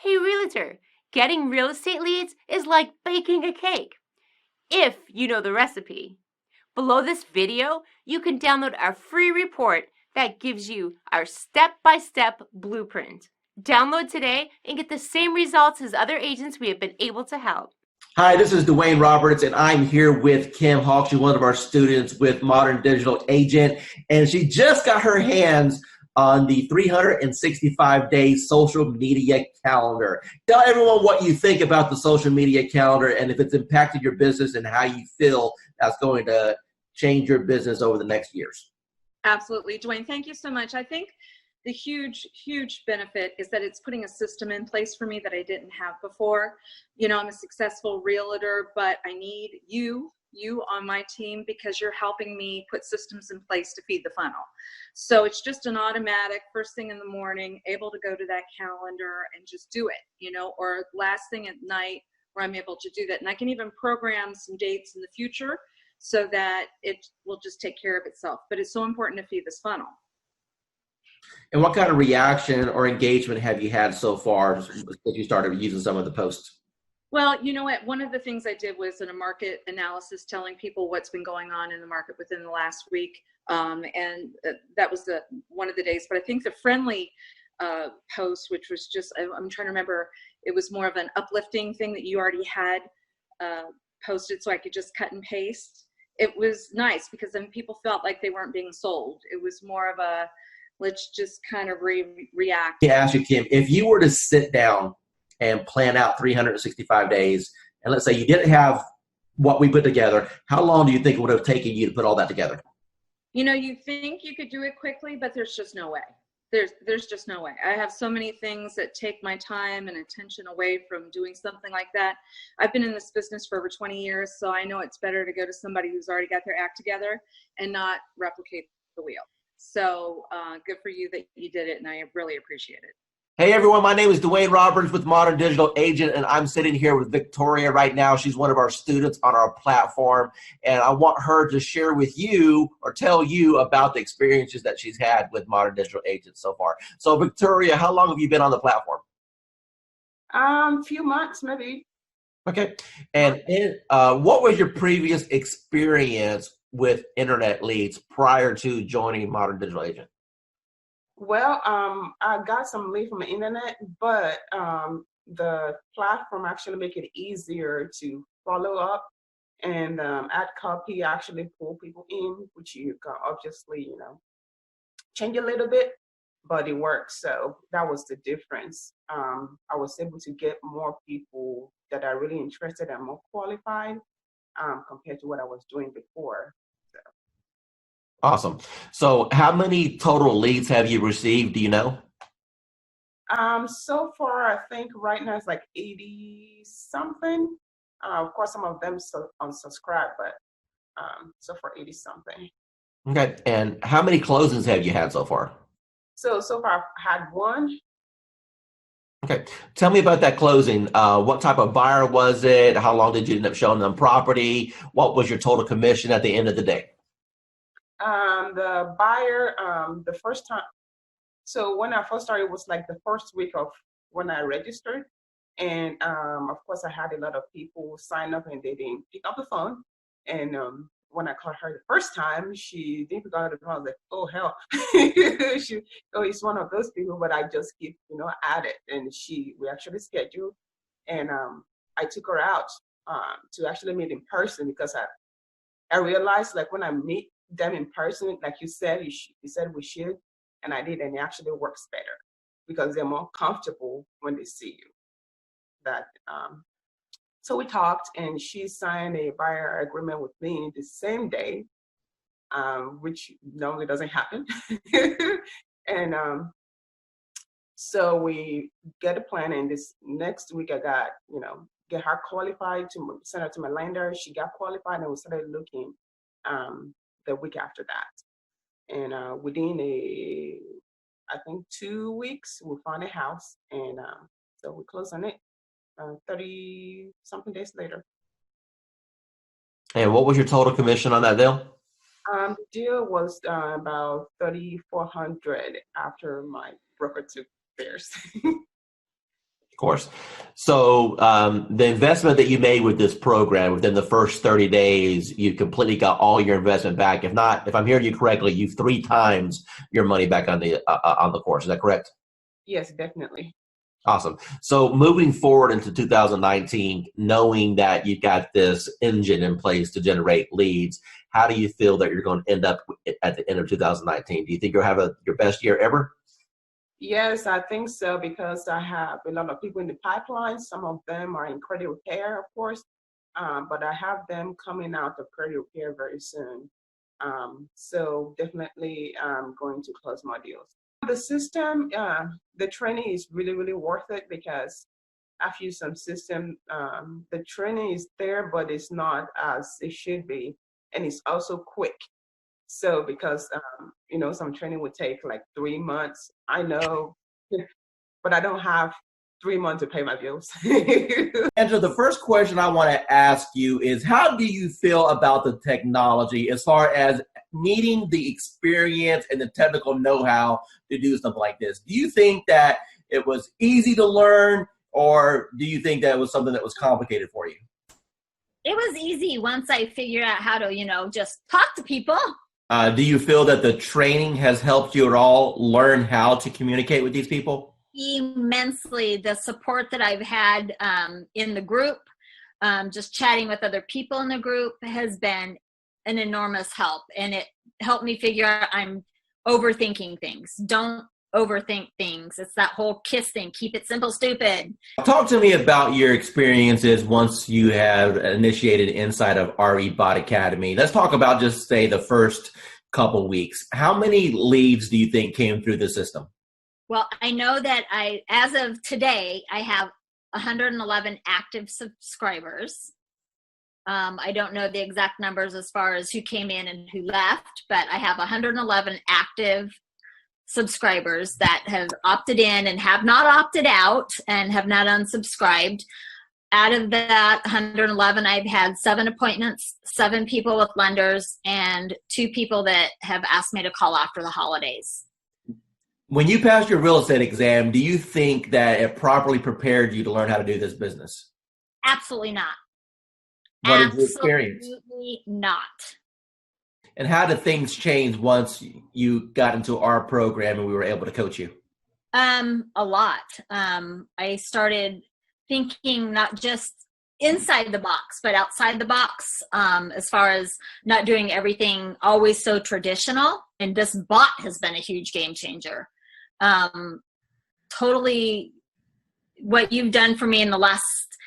Hey realtor, getting real estate leads is like baking a cake, if you know the recipe. Below this video, you can download our free report that gives you our step-by-step blueprint. Download today and get the same results as other agents we have been able to help. Hi, this is Dwayne Roberts, and I'm here with Kim Hawk. She's one of our students with Modern Digital Agent, and she just got her hands on the 365-day social media calendar. Tell everyone what you think about the social media calendar and if it's impacted your business and how you feel that's going to change your business over the next years. Absolutely. Dwayne, thank you so much. I think the huge benefit is that it's putting a system in place for me that I didn't have before. You know, I'm a successful realtor, but I need you on my team because you're helping me put systems in place to feed the funnel. So it's just an automatic first thing in the morning, able to go to that calendar and just do it, you know, or last thing at night where I'm able to do that. And I can even program some dates in the future so that it will just take care of itself. But it's so important to feed this funnel. And what kind of reaction or engagement have you had so far since you started using some of the posts? Well, you know what? One of the things I did was in a market analysis telling people what's been going on in the market within the last week. And that was one of the days. But I think the friendly post, which was just, I'm trying to remember, it was more of an uplifting thing that you already had posted so I could just cut and paste. It was nice because then people felt like they weren't being sold. It was more of a, let's just kind of react. To ask you, Kim, if you were to sit down and plan out 365 days, and let's say you didn't have what we put together, how long do you think it would have taken you to put all that together? You know, you think you could do it quickly, but there's just no way. There's just no way. I have so many things that take my time and attention away from doing something like that. I've been in this business for over 20 years, so I know it's better to go to somebody who's already got their act together and not replicate the wheel. So good for you that you did it, and I really appreciate it. Hey everyone, my name is Dwayne Roberts with Modern Digital Agent, and I'm sitting here with Victoria right now. She's one of our students on our platform, and I want her to share with you or tell you about the experiences that she's had with Modern Digital Agent so far. So Victoria, how long have you been on the platform? Few months maybe. Okay, and what was your previous experience with internet leads prior to joining Modern Digital Agent? Well, I got some lead from the internet, but the platform actually make it easier to follow up and add copy, actually pull people in, which you can obviously, you know, change a little bit, but it works. So that was the difference. I was able to get more people that are really interested and more qualified compared to what I was doing before. Awesome. So how many total leads have you received? Do you know? So far, I think right now it's like 80 something. Of course, some of them unsubscribe, but so far 80 something. Okay. And how many closings have you had so far? So far I've had one. Okay. Tell me about that closing. What type of buyer was it? How long did you end up showing them property? What was your total commission at the end of the day? The buyer, the first time, so when I first started, it was like the first week of when I registered. And of course, I had a lot of people sign up and they didn't pick up the phone. And when I called her the first time, she didn't pick up the phone. I was like, oh, hell. It's one of those people, but I just keep, you know, at it. And we actually scheduled. And I took her out to actually meet in person because I realized, like, when I meet them in person, like you said, you said we should, and I did, and it actually works better because they're more comfortable when they see you. So we talked, and she signed a buyer agreement with me the same day, which normally doesn't happen. And so we get a plan, and this next week I got, you know, get her qualified to send her to my lender. She got qualified, and we started looking the week after that. And within I think 2 weeks, we found a house, and so we closed on it 30 something days later. And what was your total commission on that deal? The deal was about $3,400 after my broker took theirs. Of course. So the investment that you made with this program within the first 30 days, you completely got all your investment back. If not, if I'm hearing you correctly, you've 3 times your money back on the course. Is that correct? Yes, definitely. Awesome. So moving forward into 2019, knowing that you've got this engine in place to generate leads, how do you feel that you're going to end up at the end of 2019? Do you think you'll have your best year ever? Yes, I think so, because I have a lot of people in the pipeline. Some of them are in credit repair, of course, but I have them coming out of credit repair very soon. So definitely going to close more deals. The system, the training is really, really worth it, because I've used some system. The training is there, but it's not as it should be. And it's also quick. So because, some training would take like 3 months, I know, but I don't have 3 months to pay my bills. Angela, the first question I want to ask you is, how do you feel about the technology as far as needing the experience and the technical know-how to do something like this? Do you think that it was easy to learn, or do you think that it was something that was complicated for you? It was easy once I figured out how to, just talk to people. Do you feel that the training has helped you at all learn how to communicate with these people? Immensely. The support that I've had in the group, just chatting with other people in the group, has been an enormous help. And it helped me figure out I'm overthinking things. Don't overthink things. It's that whole KISS thing. Keep it simple, stupid. Talk to me about your experiences once you have initiated inside of RE Bot Academy. Let's talk about just say the first couple weeks. How many leads do you think came through the system? Well, I know that as of today, I have 111 active subscribers. I don't know the exact numbers as far as who came in and who left, but I have 111 active subscribers that have opted in and have not opted out and have not unsubscribed. Out of that 111, I've had 7 appointments, 7 people with lenders, and 2 people that have asked me to call after the holidays. When you passed your real estate exam, do you think that it properly prepared you to learn how to do this business? Absolutely not. What did you experience? Absolutely not. And how did things change once you got into our program and we were able to coach you? A lot. I started thinking not just inside the box, but outside the box, as far as not doing everything always so traditional. And this bot has been a huge game changer. Totally what you've done for me in the last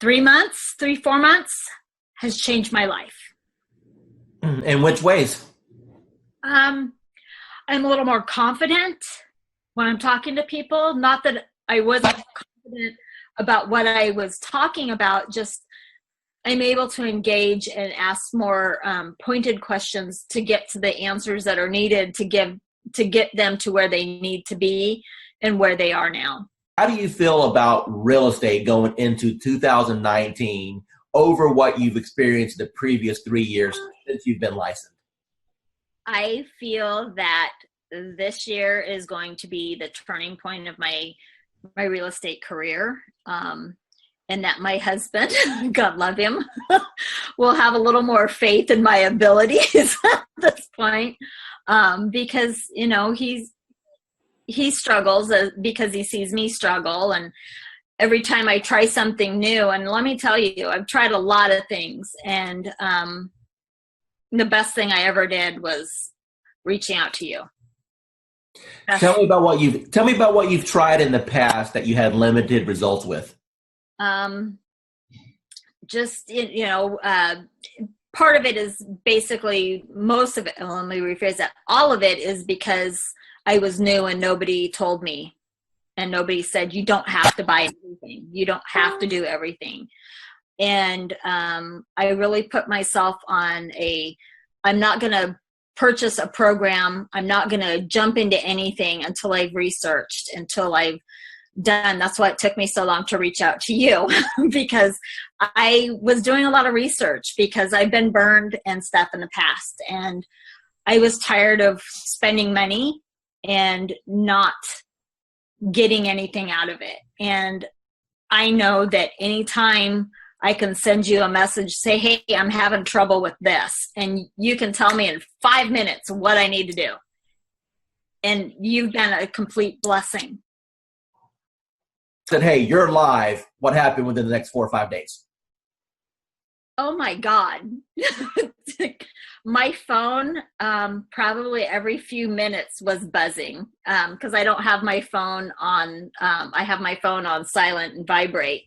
4 months has changed my life. In which ways? I'm a little more confident when I'm talking to people. Not that I wasn't confident about what I was talking about, just I'm able to engage and ask more pointed questions to get to the answers that are needed to get them to where they need to be and where they are now. How do you feel about real estate going into 2019 over what you've experienced the previous 3 years since you've been licensed? I feel that this year is going to be the turning point of my real estate career, and that my husband, God love him, will have a little more faith in my abilities at this point, because he struggles because he sees me struggle, and every time I try something new, and let me tell you, I've tried a lot of things, and the best thing I ever did was reaching out to you. Tell me about what you've tried in the past that you had limited results with. Part of it is basically, most of it, let me rephrase that, all of it is because I was new and nobody told me, and nobody said, you don't have to buy everything. You don't have to do everything. And I really put myself on I'm not going to purchase a program. I'm not going to jump into anything until I've researched, until I've done. That's why it took me so long to reach out to you, because I was doing a lot of research, because I've been burned and stuff in the past. And I was tired of spending money and not getting anything out of it. And I know that anytime I can send you a message, say, hey, I'm having trouble with this, and you can tell me in 5 minutes what I need to do. And you've been a complete blessing. Said, hey, you're live. What happened within the next 4 or 5 days? Oh my God. My phone, probably every few minutes was buzzing, because I don't have my phone on, I have my phone on silent and vibrate,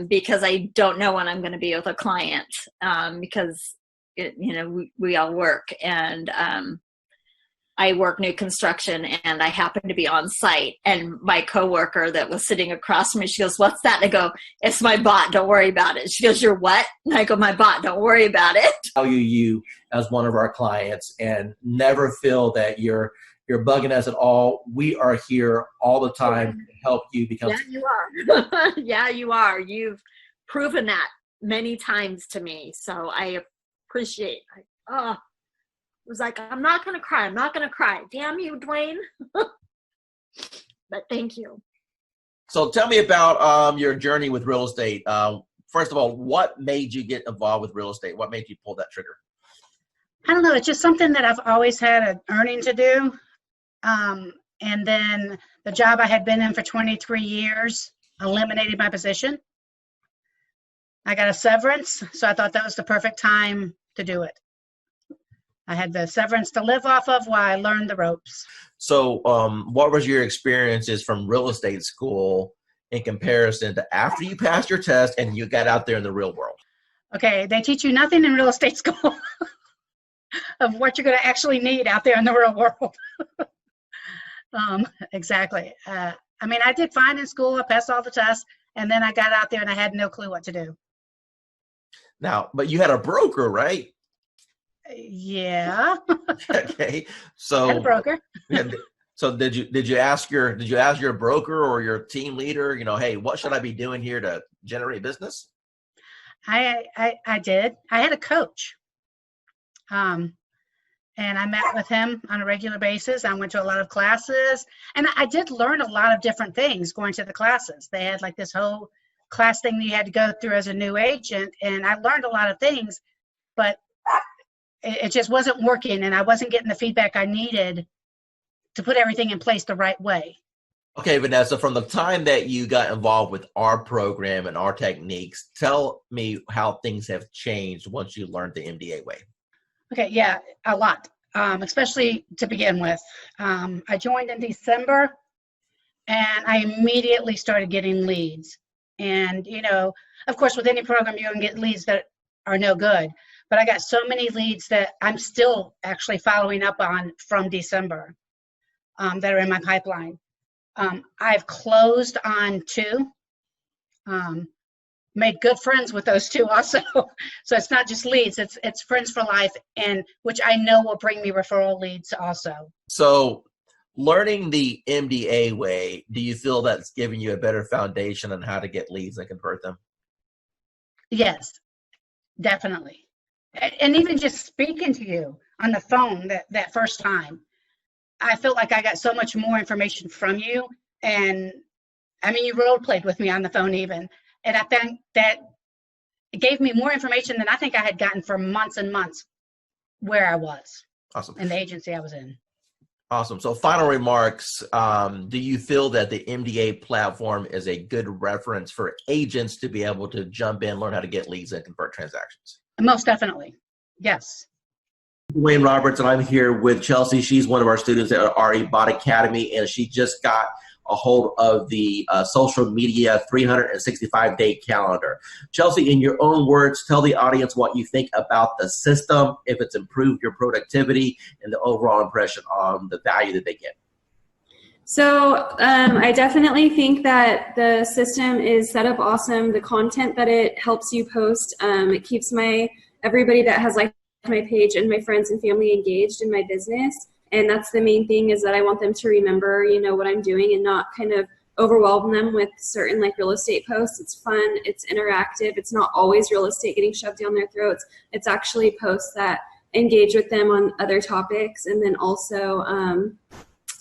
because I don't know when I'm going to be with a client, because we all work, and I work new construction, and I happen to be on site, and my coworker that was sitting across from me, she goes, what's that? And I go, it's my bot. Don't worry about it. She goes, you're what? And I go, my bot. Don't worry about it. Value you as one of our clients, and never feel that you're bugging us at all. We are here all the time to help you become. Yeah, you are. Yeah, you are. You've proven that many times to me. So I appreciate it. It was like, I'm not going to cry. I'm not going to cry. Damn you, Dwayne. But thank you. So tell me about your journey with real estate. First of all, what made you get involved with real estate? What made you pull that trigger? I don't know. It's just something that I've always had an earning to do. And then the job I had been in for 23 years eliminated my position. I got a severance, so I thought that was the perfect time to do it. I had the severance to live off of while I learned the ropes. So what was your experiences from real estate school in comparison to after you passed your test and you got out there in the real world? Okay, they teach you nothing in real estate school of what you're going to actually need out there in the real world. Exactly. I mean, I did fine in school. I passed all the tests, and then I got out there and I had no clue what to do. Now, but you had a broker, right? Yeah. Okay. So I had a broker. So did you ask your broker or your team leader, hey, what should I be doing here to generate business? I did. I had a coach. And I met with him on a regular basis. I went to a lot of classes, and I did learn a lot of different things going to the classes. They had like this whole class thing that you had to go through as a new agent, and I learned a lot of things, but it just wasn't working, and I wasn't getting the feedback I needed to put everything in place the right way. Okay, Vanessa, from the time that you got involved with our program and our techniques, tell me how things have changed once you learned the MDA way. Okay, yeah, a lot, especially to begin with. I joined in December, and I immediately started getting leads. And, of course, with any program, you're going to get leads that are no good. But I got so many leads that I'm still actually following up on from December that are in my pipeline. I've closed on 2. Made good friends with those 2 also. So it's not just leads, it's friends for life, and which I know will bring me referral leads also. So learning the MDA way, do you feel that's giving you a better foundation on how to get leads and convert them? Yes, definitely. And even just speaking to you on the phone that first time, I felt like I got so much more information from you. And I mean, you role played with me on the phone even. And I think that it gave me more information than I think I had gotten for months and months where I was. Awesome. In the agency I was in. Awesome. So final remarks, do you feel that the MDA platform is a good reference for agents to be able to jump in, learn how to get leads and convert transactions? Most definitely. Yes. Dwayne Roberts, and I'm here with Chelsea. She's one of our students at our Bot Academy, and she just got a hold of the social media 365-day calendar. Chelsea, in your own words, tell the audience what you think about the system, if it's improved your productivity, and the overall impression on the value that they get. So I definitely think that the system is set up awesome. The content that it helps you post, it keeps everybody that has liked my page and my friends and family engaged in my business. And that's the main thing, is that I want them to remember, what I'm doing and not kind of overwhelm them with certain real estate posts. It's fun. It's interactive. It's not always real estate getting shoved down their throats. It's actually posts that engage with them on other topics. And then also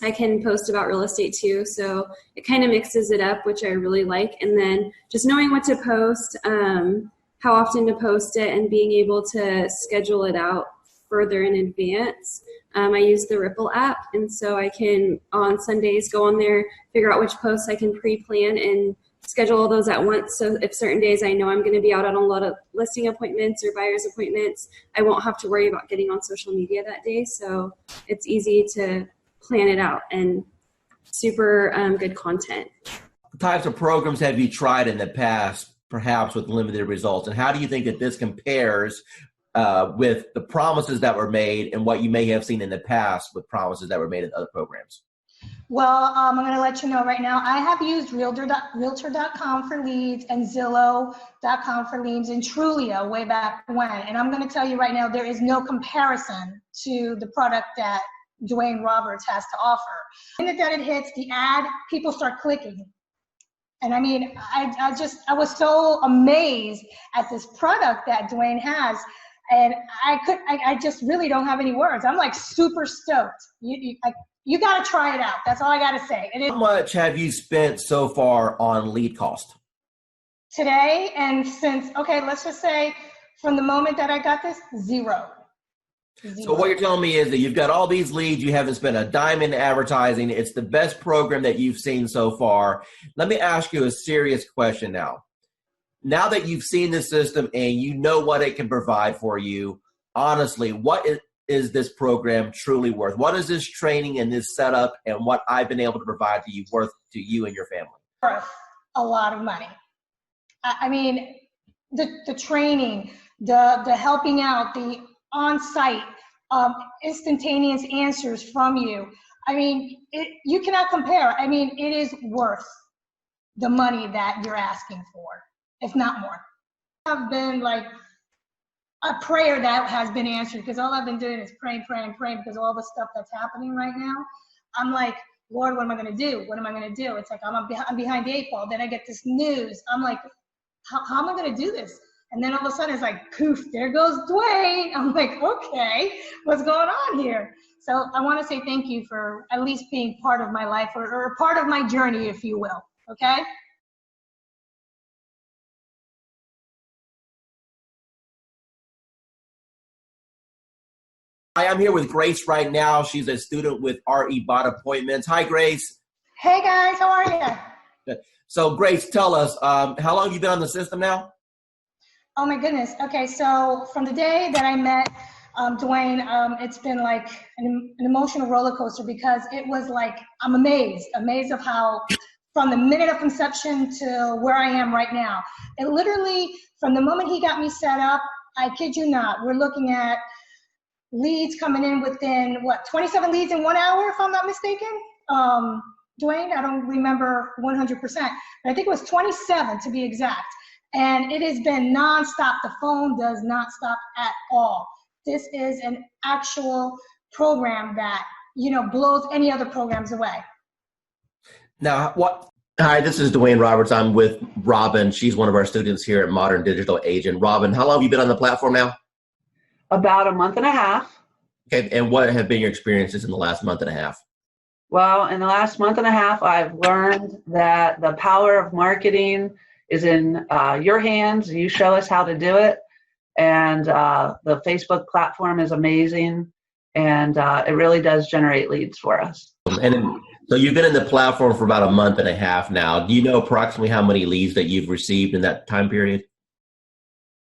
I can post about real estate too. So it kind of mixes it up, which I really like. And then just knowing what to post, how often to post it, and being able to schedule it out further in advance. I use the Ripple app, and so I can, on Sundays, go on there, figure out which posts I can pre-plan and schedule all those at once. So if certain days I know I'm going to be out on a lot of listing appointments or buyer's appointments, I won't have to worry about getting on social media that day. So it's easy to plan it out, and super good content. What types of programs have you tried in the past, perhaps with limited results? And how do you think that this compares with the promises that were made and what you may have seen in the past with promises that were made in other programs? Well, I'm going to let you know right now, I have used Realtor.com for leads and Zillow.com for leads and Trulia way back when. And I'm going to tell you right now, there is no comparison to the product that Dwayne Roberts has to offer. The minute that it hits the ad, people start clicking. And I mean, I was so amazed at this product that Dwayne has. And I just really don't have any words. I'm like super stoked. You got to try it out. That's all I got to say. How much have you spent so far on lead cost? Today and since, okay, let's just say from the moment that I got this, zero. So what you're telling me is that you've got all these leads, you haven't spent a dime in advertising. It's the best program that you've seen so far. Let me ask you a serious question now. Now that you've seen the system and you know what it can provide for you, honestly, what is this program truly worth? What is this training and this setup and what I've been able to provide to you worth to you and your family? Worth a lot of money. I mean, the training, the helping out, the on-site instantaneous answers from you. I mean, you cannot compare. I mean, it is worth the money that you're asking for, if not more. I've been like a prayer that has been answered, because all I've been doing is praying because of all the stuff that's happening right now. I'm like, Lord, what am I going to do? What am I going to do? It's like I'm behind the 8 ball. Then I get this news. I'm like, how am I going to do this? And then all of a sudden it's like, poof, there goes Dwayne. I'm like, okay, what's going on here? So I want to say thank you for at least being part of my life, or part of my journey, if you will. Okay. Hi, I'm here with Grace right now. She's a student with RE Bot Appointments. Hi, Grace. Hey guys, how are you? Good. So Grace, tell us, how long have you been on the system now? Oh my goodness. Okay, so from the day that I met Dwayne, it's been like an emotional roller coaster, because it was like, I'm amazed of how, from the minute of conception to where I am right now. It literally, from the moment he got me set up, I kid you not, we're looking at leads coming in within, 27 leads in 1 hour, if I'm not mistaken? Dwayne, I don't remember 100%, but I think it was 27 to be exact. And it has been nonstop. The phone does not stop at all. This is an actual program that, blows any other programs away. Now, Hi, this is Dwayne Roberts. I'm with Robin. She's one of our students here at Modern Digital Agent. Robin, how long have you been on the platform now? About a month and a half. Okay, and what have been your experiences in the last month and a half? Well, in the last month and a half, I've learned that the power of marketing is in your hands. You show us how to do it. And the Facebook platform is amazing. And it really does generate leads for us. So you've been in the platform for about a month and a half now. Do you know approximately how many leads that you've received in that time period?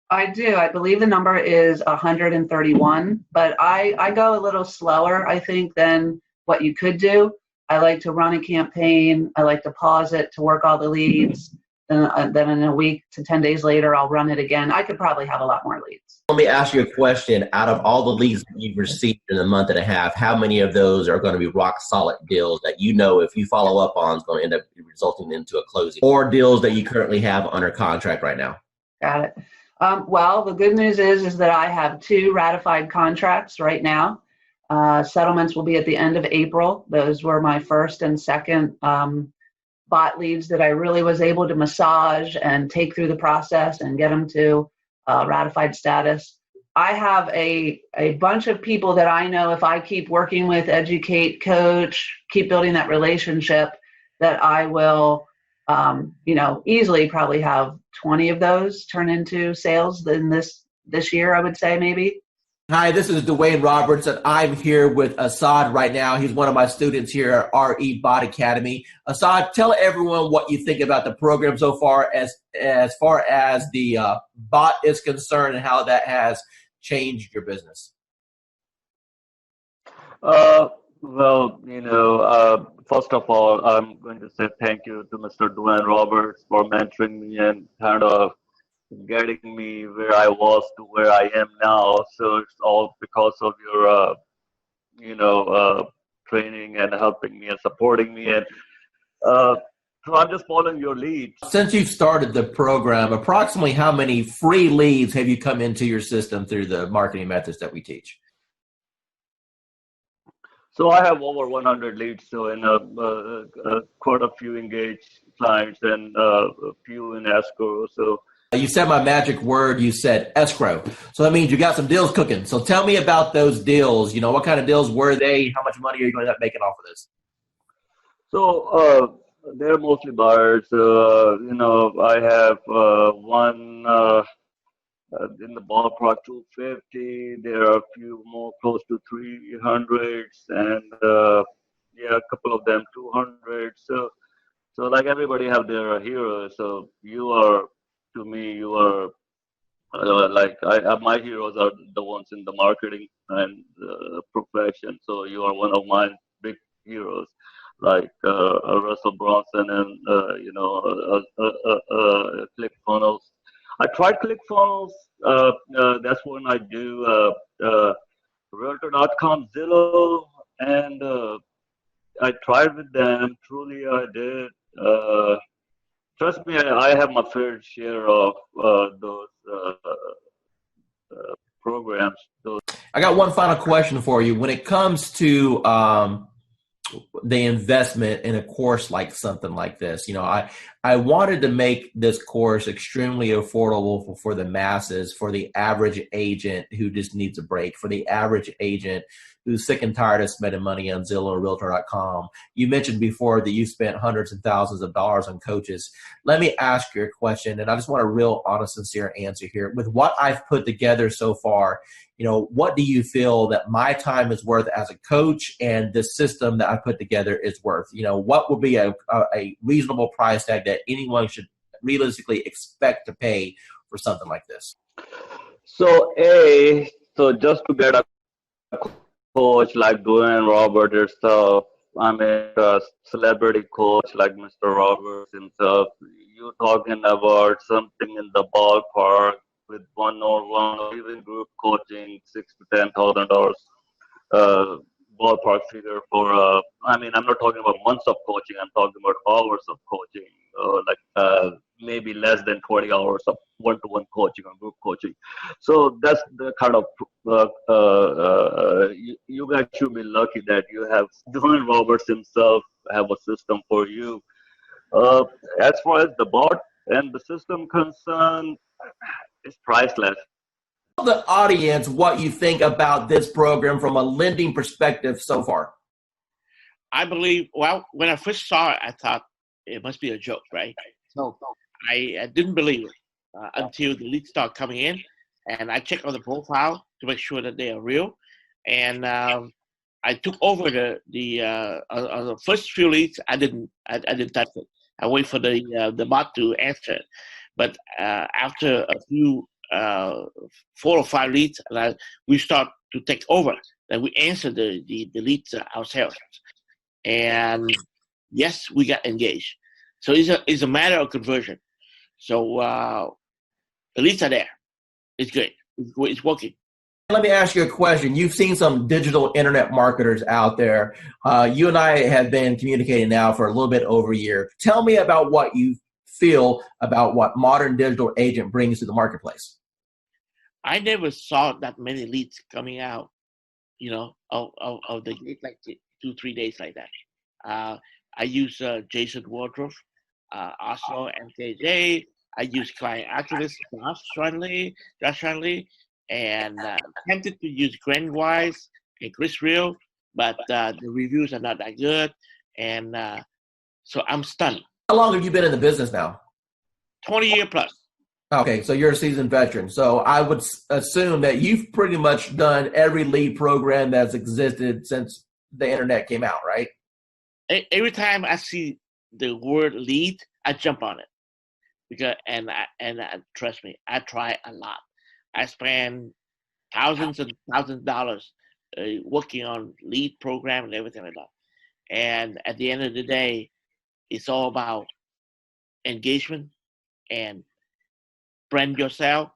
I do. I believe the number is 131, but I go a little slower, I think, than what you could do. I like to run a campaign. I like to pause it to work all the leads. Then in a week to 10 days later, I'll run it again. I could probably have a lot more leads. Let me ask you a question. Out of all the leads that you've received in a month and a half, how many of those are going to be rock solid deals that if you follow up on is going to end up resulting into a closing, or deals that you currently have under contract right now? Got it. Well, the good news is that I have 2 ratified contracts right now. Settlements will be at the end of April. Those were my first and second bot leads that I really was able to massage and take through the process and get them to ratified status. I have a bunch of people that I know if I keep working with, educate, coach, keep building that relationship, that I will, easily probably have 20 of those turn into sales in this year, I would say maybe. Hi, this is Dwayne Roberts, and I'm here with Assad right now. He's one of my students here at RE Bot Academy. Assad, tell everyone what you think about the program so far as the bot is concerned and how that has changed your business. First of all, I'm going to say thank you to Mr. Dwayne Roberts for mentoring me and kind of getting me where I was to where I am now. So it's all because of your, training and helping me and supporting me. And so I'm just following your lead. Since you've started the program, approximately how many free leads have you come into your system through the marketing methods that we teach? So I have over 100 leads, so in quite a few engaged clients and a few in escrow. So you said my magic word, you said escrow. So that means you got some deals cooking. So tell me about those deals. What kind of deals were they? How much money are you going to end up making off of this? So they're mostly buyers. I have one in the ballpark 250. There are a few more close to 300s, and a couple of them 200. So like everybody have their heroes. So to me, you are my heroes are the ones in the marketing and profession. So you are one of my big heroes, like Russell Bronson and ClickFunnels. I tried ClickFunnels. That's when I do Realtor.com, Zillow, and I tried with them. Truly, I did. Trust me, I have my fair share of those programs. I got one final question for you. When it comes to the investment in a course like something like this, I wanted to make this course extremely affordable for the masses, for the average agent who just needs a break, for the average agent who's sick and tired of spending money on Zillow or Realtor.com. You mentioned before that you spent hundreds and thousands of dollars on coaches. Let me ask you a question, and I just want a real honest, sincere answer here. With what I've put together so far, what do you feel that my time is worth as a coach and the system that I put together is worth? What would be a reasonable price tag that anyone should realistically expect to pay for something like this? So just to get a coach like Dwayne Roberts himself, I mean a celebrity coach like Mr. Roberts himself, you're talking about something in the ballpark with one-on-one or even group coaching, $6,000 to $10,000 ballpark figure for. I'm not talking about months of coaching. I'm talking about hours of coaching, maybe less than 20 hours of one-to-one coaching or group coaching. So that's the kind of you guys should be lucky that you have Dwayne Roberts himself have a system for you. As far as the bot and the system concerned, it's priceless. Tell the audience what you think about this program from a lending perspective so far. I believe, when I first saw it, I thought it must be a joke, right? So I didn't believe it until the leads start coming in, and I checked on the profile to make sure that they are real. And I took over the first few leads. I didn't touch it. I wait for the bot to answer it. But after a few 4 or 5 leads, we start to take over. Then we answer the leads ourselves. And yes, we got engaged. So it's a matter of conversion. So the leads are there. It's good. It's working. Let me ask you a question. You've seen some digital internet marketers out there. You and I have been communicating now for a little bit over a year. Tell me about what you feel about what Modern Digital Agent brings to the marketplace. I never saw that many leads coming out, of the gate, like 2-3 days like that. I use Jason Wardrobe, also MKJ. I use client activists, Josh Shanley. and tempted to use GrandWise and ChrisReal, but the reviews are not that good, and so I'm stunned. How long have you been in the business now? 20-year plus. Okay, so you're a seasoned veteran. So I would assume that you've pretty much done every lead program that's existed since the internet came out, right? Every time I see the word lead, I jump on it because and trust me, I try a lot. I spend thousands and thousands of dollars working on lead program and everything like that. And at the end of the day, it's all about engagement and brand yourself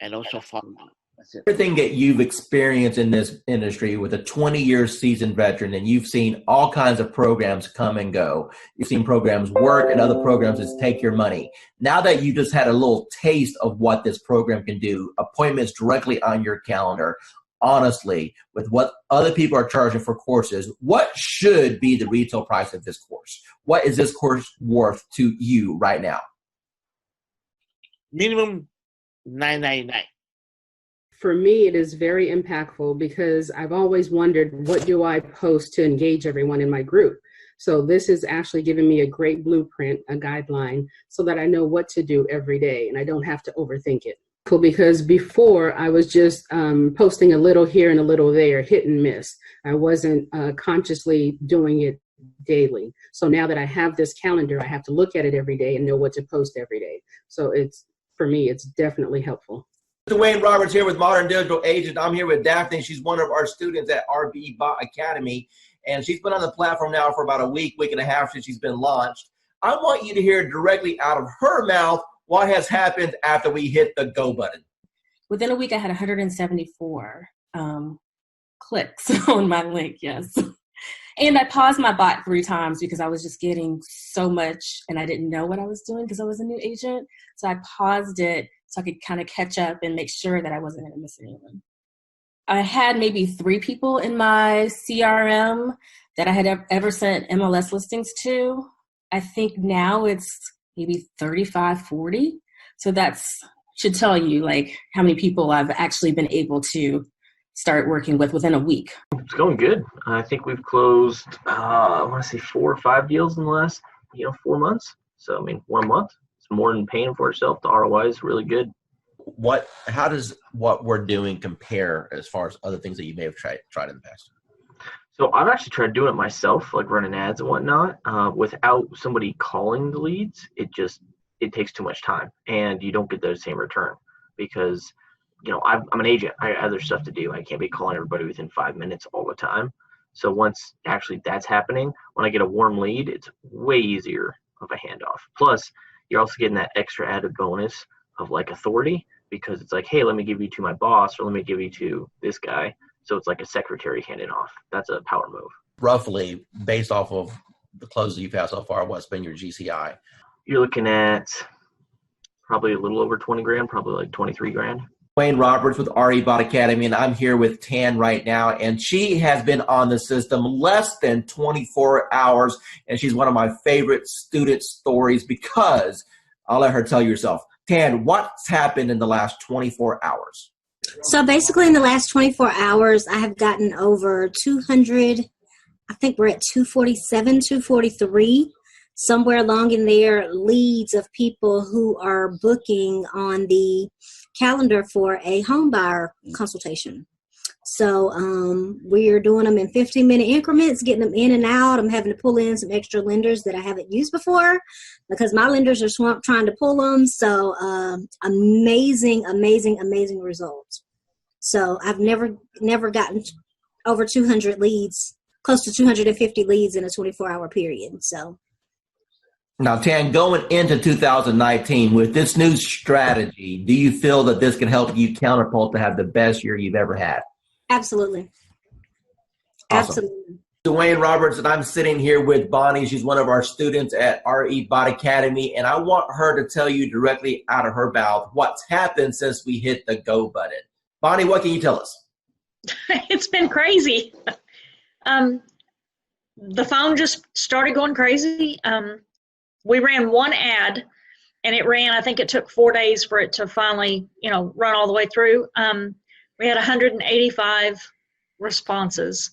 and also follow up. That's it. Everything that you've experienced in this industry with a 20-year seasoned veteran, and you've seen all kinds of programs come and go. You've seen programs work and other programs that take your money. Now that you just had a little taste of what this program can do, appointments directly on your calendar, honestly, with what other people are charging for courses, what should be the retail price of this course? What is this course worth to you right now? Minimum $9.99. For me, it is very impactful because I've always wondered, what do I post to engage everyone in my group? So this is actually giving me a great blueprint, a guideline, so that I know what to do every day and I don't have to overthink it. Cool, because before I was just posting a little here and a little there, hit and miss. I wasn't consciously doing it daily. So now that I have this calendar, I have to look at it every day and know what to post every day. So for me, it's definitely helpful. Dwayne Roberts here with Modern Digital Agent. I'm here with Daphne. She's one of our students at RB Bot Academy, and she's been on the platform now for about a week and a half since she's been launched. I want you to hear directly out of her mouth what has happened after we hit the go button. Within a week, I had 174 clicks on my link, yes. And I paused my bot 3 times because I was just getting so much and I didn't know what I was doing because I was a new agent. So I paused it so I could kind of catch up and make sure that I wasn't going to miss anyone. I had maybe 3 people in my CRM that I had ever sent MLS listings to. I think now it's maybe 35, 40. So that's should tell you like how many people I've actually been able to start working with within a week. It's going good. I think we've closed, I want to say 4 or 5 deals in the last, 4 months. So, 1 month. It's more than paying for itself. The ROI is really good. How does what we're doing compare as far as other things that you may have tried in the past? So I've actually tried doing it myself, like running ads and whatnot. Without somebody calling the leads, it takes too much time and you don't get the same return because, I'm an agent. I have other stuff to do. I can't be calling everybody within 5 minutes all the time. So once actually that's happening, when I get a warm lead, it's way easier of a handoff. Plus, you're also getting that extra added bonus of like authority because it's like, hey, let me give you to my boss or let me give you to this guy. So it's like a secretary handing off. That's a power move. Roughly, based off of the closes you've had so far, what's been your GCI? You're looking at probably a little over 20 grand, probably like 23 grand. Dwayne Roberts with RE Bot Academy, and I'm here with Tan right now, and she has been on the system less than 24 hours, and she's one of my favorite student stories because I'll let her tell you herself. Tan, what's happened in the last 24 hours? So basically in the last 24 hours, I have gotten over 200, I think we're at 247, 243, somewhere along in there, leads of people who are booking on the calendar for a home buyer consultation. So we're doing them in 15-minute increments, getting them in and out. I'm having to pull in some extra lenders that I haven't used before because my lenders are swamped trying to pull them. So amazing results. So I've never gotten over 200 leads, close to 250 leads in a 24-hour period. So. Now, Tan, going into 2019 with this new strategy, do you feel that this can help you catapult to have the best year you've ever had? Absolutely. Awesome. Absolutely. Dwayne Roberts, and I'm sitting here with Bonnie. She's one of our students at RE Bot Academy, and I want her to tell you directly out of her mouth what's happened since we hit the go button. Bonnie, what can you tell us? It's been crazy. The phone just started going crazy. We ran one ad and it ran. I think it took 4 days for it to finally, run all the way through. We had 185 responses.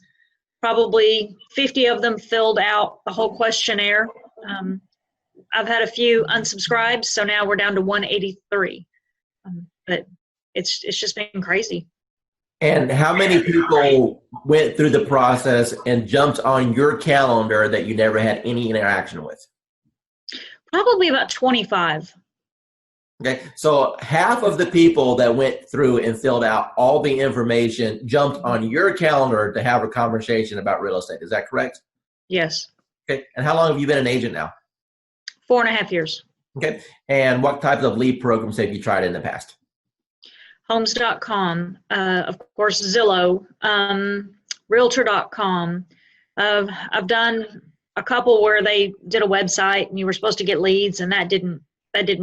Probably 50 of them filled out the whole questionnaire. I've had a few unsubscribed, so now we're down to 183. But it's just been crazy. And how many people went through the process and jumped on your calendar that you never had any interaction with? Probably about 25. Okay, so half of the people that went through and filled out all the information jumped on your calendar to have a conversation about real estate. Is that correct? Yes. Okay, and how long have you been an agent now? 4.5 years. Okay, and what types of lead programs have you tried in the past? Homes.com, of course, Zillow, Realtor.com. I've done a couple where they did a website and you were supposed to get leads, and that didn't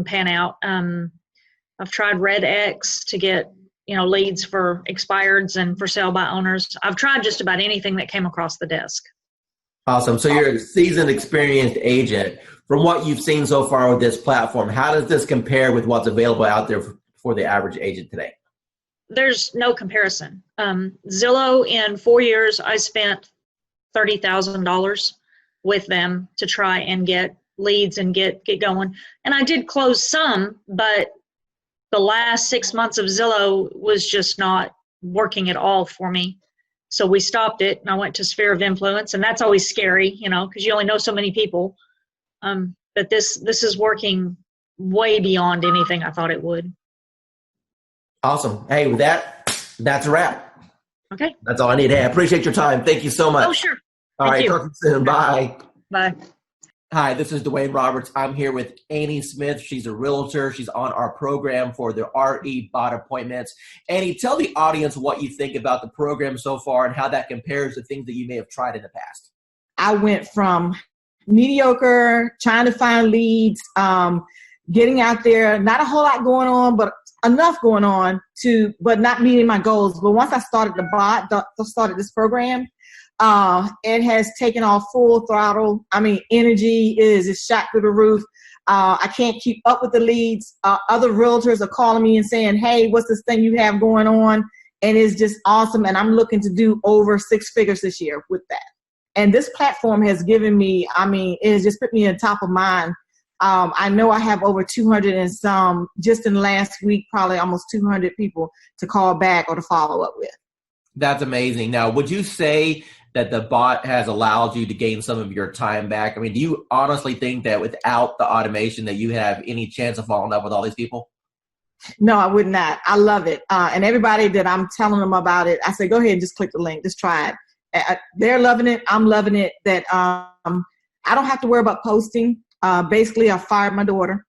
pan out. I've tried RedX to get leads for expireds and for sale by owners. I've tried just about anything that came across the desk. Awesome. So you're a seasoned, experienced agent. From what you've seen so far with this platform, how does this compare with what's available out there for the average agent today? There's no comparison. Zillow, in 4 years, I spent $30,000 with them to try and get leads and get going. And I did close some, but the last 6 months of Zillow was just not working at all for me. So we stopped it, and I went to Sphere of Influence, and that's always scary, because you only know so many people. But this is working way beyond anything I thought it would. Awesome. Hey, with that's a wrap. Okay. That's all I need. Hey, I appreciate your time. Thank you so much. Oh, sure. All right. Talk to you soon. Bye. Bye. Hi, this is Dwayne Roberts. I'm here with Annie Smith. She's a realtor. She's on our program for the RE bot appointments. Annie, tell the audience what you think about the program so far and how that compares to things that you may have tried in the past. I went from mediocre, trying to find leads, getting out there, not a whole lot going on, but enough going on but not meeting my goals. But once I started started this program, it has taken off full throttle. I mean, energy is shot through the roof. I can't keep up with the leads. Other realtors are calling me and saying, hey, what's this thing you have going on? And it's just awesome. And I'm looking to do over 6 figures this year with that. And this platform has given me, it has just put me on top of mind. I know I have over 200 and some, just in the last week, probably almost 200 people to call back or to follow up with. That's amazing. Now, would you say that the bot has allowed you to gain some of your time back? I mean, do you honestly think that without the automation that you have any chance of following up with all these people? No, I would not. I love it. And everybody that I'm telling them about it, I say, go ahead and just click the link. Just try it. They're loving it. I'm loving it. That I don't have to worry about posting. Basically, I fired my daughter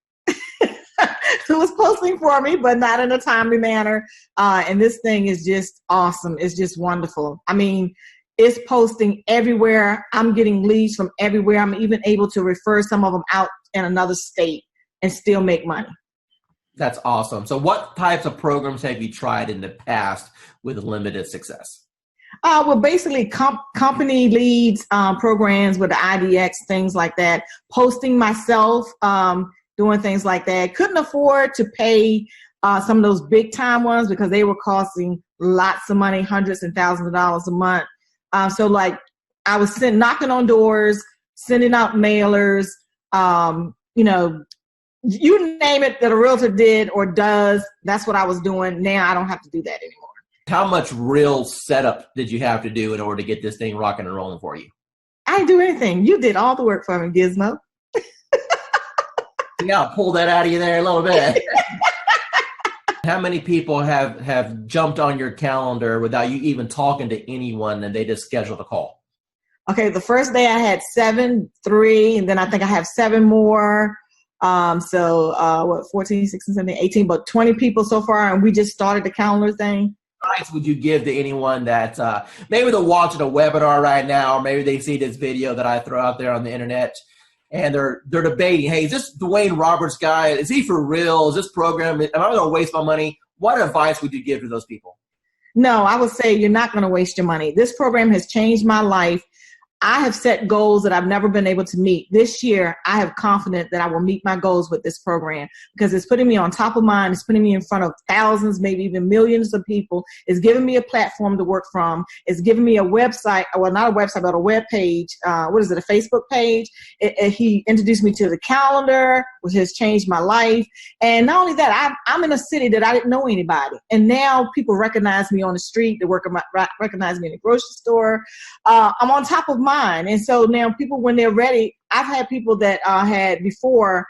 who was posting for me, but not in a timely manner. And this thing is just awesome. It's just wonderful. I mean, it's posting everywhere. I'm getting leads from everywhere. I'm even able to refer some of them out in another state and still make money. That's awesome. So what types of programs have you tried in the past with limited success? Well, basically company leads, programs with the IDX, things like that. Posting myself, doing things like that. Couldn't afford to pay some of those big time ones because they were costing lots of money, hundreds and thousands of dollars a month. So like I was knocking on doors, sending out mailers, you name it that a realtor did or does, that's what I was doing. Now I don't have to do that anymore. How much real setup did you have to do in order to get this thing rocking and rolling for you? I didn't do anything. You did all the work for me, Gizmo. Yeah, I'll pull that out of you there a little bit. How many people have jumped on your calendar without you even talking to anyone and they just scheduled a call? Okay, the first day I had 7, 3, and then I think I have 7 more. 14, 16, 17, 18, but 20 people so far, and we just started the calendar thing. What advice would you give to anyone that's maybe they're watching a webinar right now, or maybe they see this video that I throw out there on the internet, and they're debating, hey, is this Dwayne Roberts guy, is he for real? Is this program, am I going to waste my money? What advice would you give to those people? No, I would say you're not going to waste your money. This program has changed my life. I have set goals that I've never been able to meet. This year, I have confidence that I will meet my goals with this program because it's putting me on top of mind. It's putting me in front of thousands, maybe even millions of people. It's giving me a platform to work from. It's giving me a website, well, not a website, but a web page. What is it, a Facebook page? He introduced me to the calendar, which has changed my life. And not only that, I'm in a city that I didn't know anybody. And now people recognize me on the street. They recognize me in the grocery store. I'm on top of mind. And so now people, when they're ready, I've had people that had before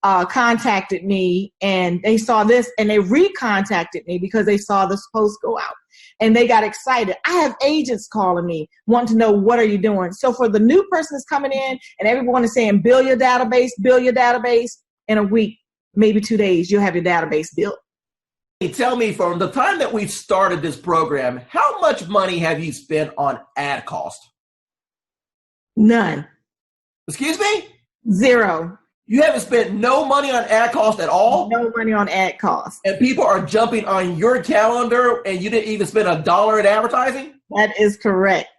contacted me and they saw this and they recontacted me because they saw this post go out and they got excited. I have agents calling me wanting to know, what are you doing? So for the new person that's coming in and everyone is saying, build your database, in a week, maybe 2 days, you'll have your database built. Tell me, from the time that we've started this program, how much money have you spent on ad cost? None. Excuse me? Zero. You haven't spent no money on ad cost at all? No money on ad cost. And people are jumping on your calendar and you didn't even spend $1 in advertising? That is correct.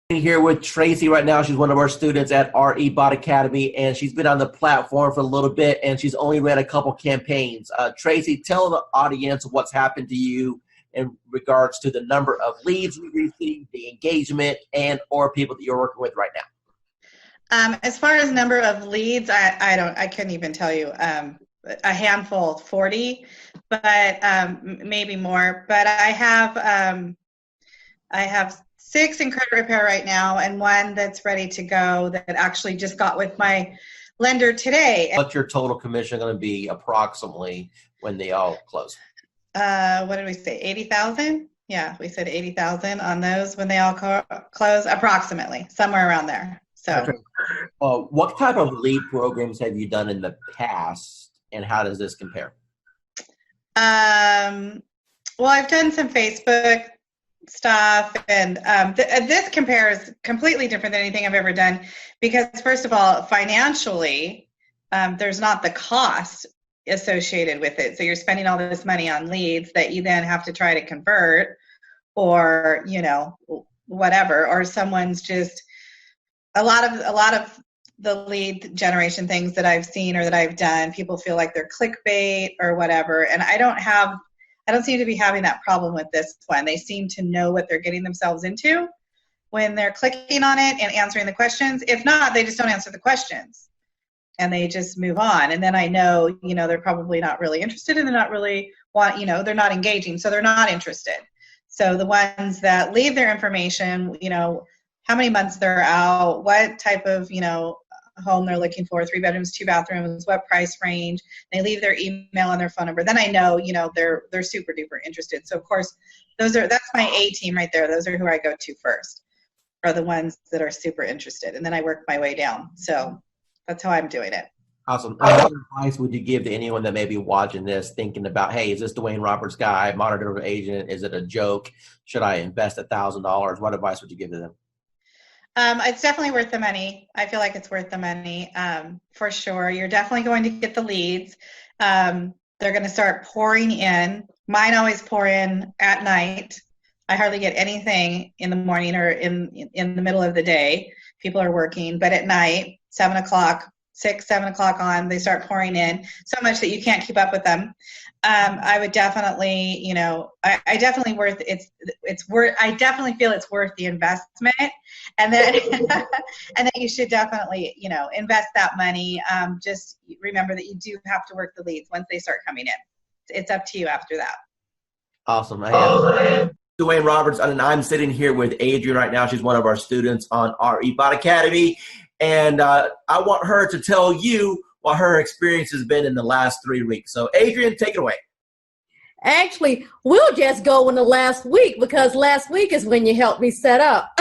Here with Tracy right now. She's one of our students at RE Bot Academy, and she's been on the platform for a little bit, and she's only ran a couple campaigns. Tracy, tell the audience what's happened to you in regards to the number of leads you received, the engagement, and or people that you're working with right now. As far as number of leads, I couldn't even tell you. A handful, 40, but maybe more. But I have 6 in credit repair right now, and 1 that's ready to go that actually just got with my lender today. What's your total commission going to be approximately when they all close? What did we say? 80,000? Yeah, we said 80,000 on those when they all close, approximately, somewhere around there. So, okay. What type of lead programs have you done in the past, and how does this compare? Well, I've done some Facebook stuff, and this compares completely different than anything I've ever done because, first of all, financially, there's not the cost associated with it. So you're spending all this money on leads that you then have to try to convert, or whatever, or someone's just a lot of the lead generation things that I've seen or that I've done, people feel like they're clickbait or whatever, and I don't seem to be having that problem with this one. They seem to know what they're getting themselves into when they're clicking on it and answering the questions. If not, they just don't answer the questions and they just move on. And then I know, they're probably not really interested and they're not really they're not engaging, so they're not interested. So the ones that leave their information, how many months they're out, what type of, home they're looking for, 3 bedrooms, 2 bathrooms, what price range, they leave their email and their phone number, then I know, they're super duper interested. So of course, that's my A team right there. Those are who I go to first, are the ones that are super interested. And then I work my way down. So that's how I'm doing it. Awesome. What advice would you give to anyone that may be watching this thinking about, hey, is this Dwayne Roberts guy, modern digital agent? Is it a joke? Should I invest $1,000? What advice would you give to them? It's definitely worth the money. I feel like it's worth the money, for sure. You're definitely going to get the leads. They're going to start pouring in. Mine always pour in at night. I hardly get anything in the morning or in the middle of the day. People are working, but at night, 7 o'clock on, they start pouring in so much that you can't keep up with them. I would definitely, I definitely feel it's worth the investment, and then and then you should definitely, invest that money. Just remember that you do have to work the leads once they start coming in. It's up to you after that. Awesome. Dwayne Roberts, and I'm sitting here with Adrian right now. She's one of our students on RE Bot Academy, and I want her to tell you what her experience has been in the last 3 weeks. So, Adrian, take it away. Actually, we'll just go in the last week because last week is when you helped me set up.